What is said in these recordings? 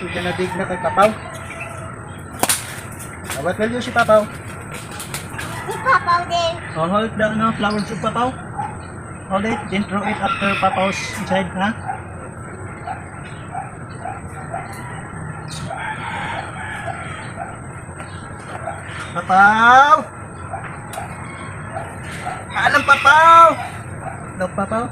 So, yan na dig na kay Papaw. What will you si Papaw? Si Papaw din. Oh, hold the flowers of Papaw. Hold it, then throw it after Papaw's inside, ha? Papaw! Alam, Papaw! Daw, Papaw?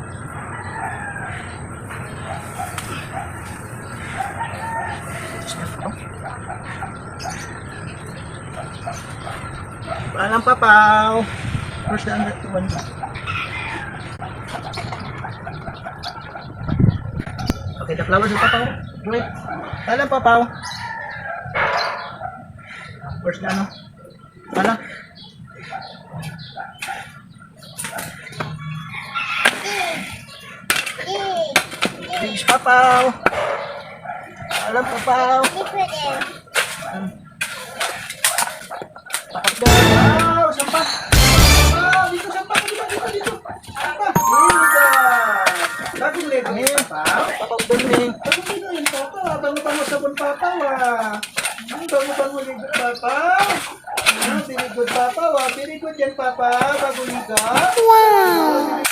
Alam, Papaw! First down that one. Okay, the flowers of Papaw. Do it. Alam, Papaw. First down, no? Alam. Please, Papaw. Alam, Papaw. Libre din. Tapak doon. Wow, sampak. Wow, dito sampak. Dito. Apa? Dito. Bagong leg ni Papaw. Papaw doon ni. Bagong leg ni Papaw. Bango-bango sabon Papaw. Bango-bango leg Papaw. Very good Papaw. Very good yan Papaw. Bagong liga. Wow!